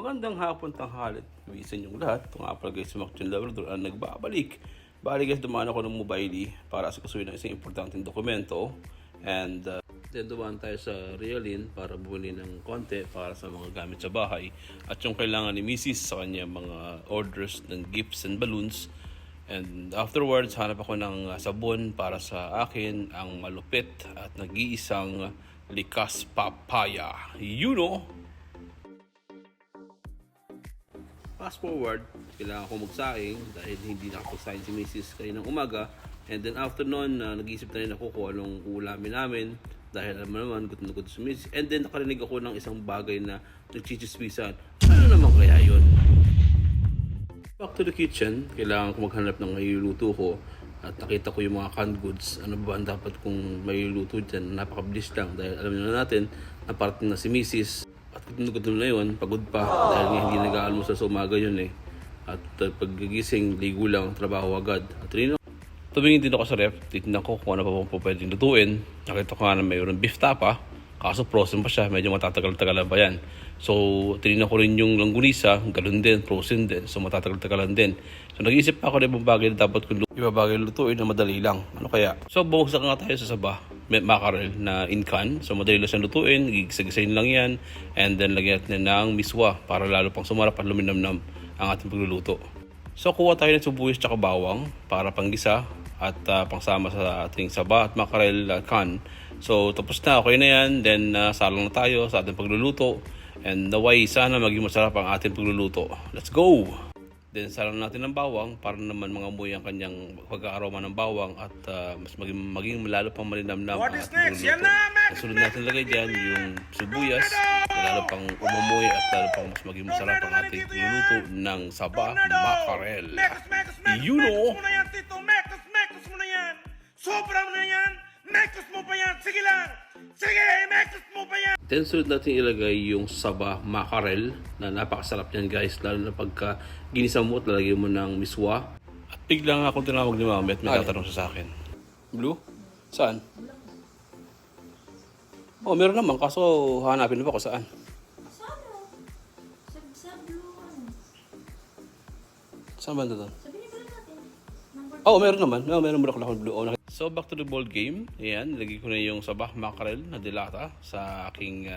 Magandang hapon, tanghali, sa inyong lahat. Ito nga pala guys, si Machin Labrador ang nagbabalik. Bali guys, dumaan ako ng mobile para asikasuhin ng isang importanteng dokumento. And then dumaan tayo sa Realin para bumili ng konti para sa mga gamit sa bahay. At yung kailangan ni Mrs. sa kanya mga orders ng gifts and balloons. And afterwards, hanap ako ng sabon para sa akin, ang malupit at nag-iisang likas papaya. You know! Fast forward, kailangan ko magsaing dahil hindi nakapagsaing si Mrs. kaninang umaga. And then after nun, nag-iisip na rin ako kung anong ulamin namin dahil alam mo naman, gutom na gutom si Mrs. And then nakarinig ako ng isang bagay na nagchichismisan. Ano naman kaya yun? Back to the kitchen, kailangan ko maghanap ng mailuluto ko at nakita ko yung mga canned goods. Ano ba ang dapat kong mailuluto dyan? Napakabilis lang dahil alam naman natin na parating na si Mrs. At gutom na yun, pagod pa dahil nga hindi nag-aalmusal sa umaga yun eh. At paggigising, ligo lang, trabaho agad. At tumingin din ako sa ref, titignan ko kung ano pa po pwedeng lutuin. Nakita ko nga na mayroon beef tapa, kaso frozen pa siya, medyo matatagal-tagalan pa yan. So, tinignan ko rin yung langgunisa, ganun din, frozen din, so matatagal-tagalan din. So, nag-iisip pa ako na ibang bagay na dapat kong lutuin na madali lang. Ano kaya? So, bumagsak nga tayo sa saba, mackerel na in can. So, madali lang siyang lutuin, gigisagisayin lang yan, and then lagyan natin ng miswa para lalo pang sumarap at luminamnam ang ating pagluluto. So, kuha tayo ng sibuyas at bawang para panggisa at pangsama sa ating saba at mackerel can. So, tapos na, okay na yan. Then, salang na tayo sa ating pagluluto. And naway, sana maging masarap ang ating pagluluto. Let's go! Then, salang natin ng bawang para naman mangamoy ang kanyang pagka-aroma ng bawang at mas maging lalo pang malinamnam ang ating pagluluto. Kasunod natin lagay dyan yung sibuyas, lalo pang umamoy at lalo pang mas maging masarap ang ating pagluluto ng saba mackerel. You know! Sobrang na yan! Mekos mo pa yan! Sige lang! Sige! Mekos mo pa yan! Then sunod natin ilagay yung saba mackerel na napakasarap yan guys, lalo na pagka ginisa mo at lalagay mo ng miswa. At bigla nga akong tinawag ni Mami at may tatanong siya sa akin. Blue? Saan? Oh, meron naman kaso hanapin mo ba kung saan? Saan? Sa blue ano? Saan ba doon? Sabi niyo ba natin? Oh, meron naman. Meron mo na blue. Oh, so back to the ball game. Ayan, nilagay ko na yung sabah mackerel na dilata sa aking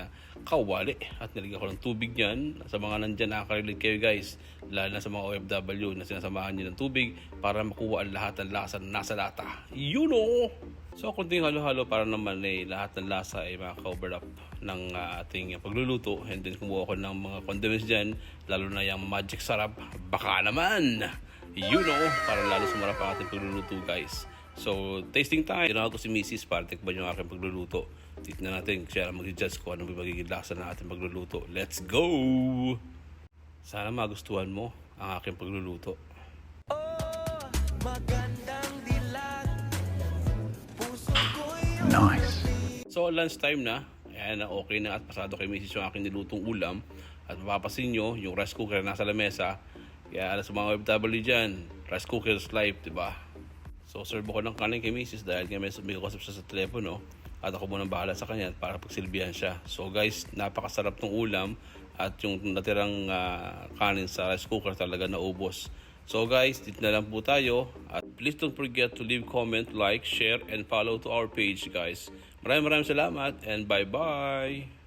kawali. At nilagay ko ng tubig yan. Sa mga nandyan nakakarilig kayo guys, lalo na sa mga OFW na sinasamahan nyo ng tubig para makuha ang lahat ng lasa na nasa lata. You know! So kunting halo-halo para naman lahat ng lasa ay maka-cover up ng ating pagluluto. And then kumuha ko ng mga condiments dyan, lalo na yung magic sarap. Baka naman! You know, para lalo sumarap ang ating pagluluto guys. So, tasting time. Tinawag ko si Mrs. para tikman yung aking pagluluto. Tignan natin siya lang mag-judge ko anong magiging lasa ng ating pagluluto. Let's go! Sana magustuhan mo ang aking pagluluto. Nice! So, lunch time na. Ayan, okay na at pasado kay Mrs. yung aking nilutong ulam. At mapapasin nyo, yung rice cooker nasa lamesa. Kaya alam sa mga OFW dyan, rice cooker is life, diba? So, serve ko ng kanin kay Mrs. dahil nga may kasap siya sa telepono. At ako muna bahala sa kanya para pagsilbihan siya. So guys, napakasarap ng ulam. At yung natirang kanin sa rice cooker talaga naubos. So guys, dito na lang po tayo. At please don't forget to leave comment, like, share, and follow to our page guys. Maraming salamat and bye-bye!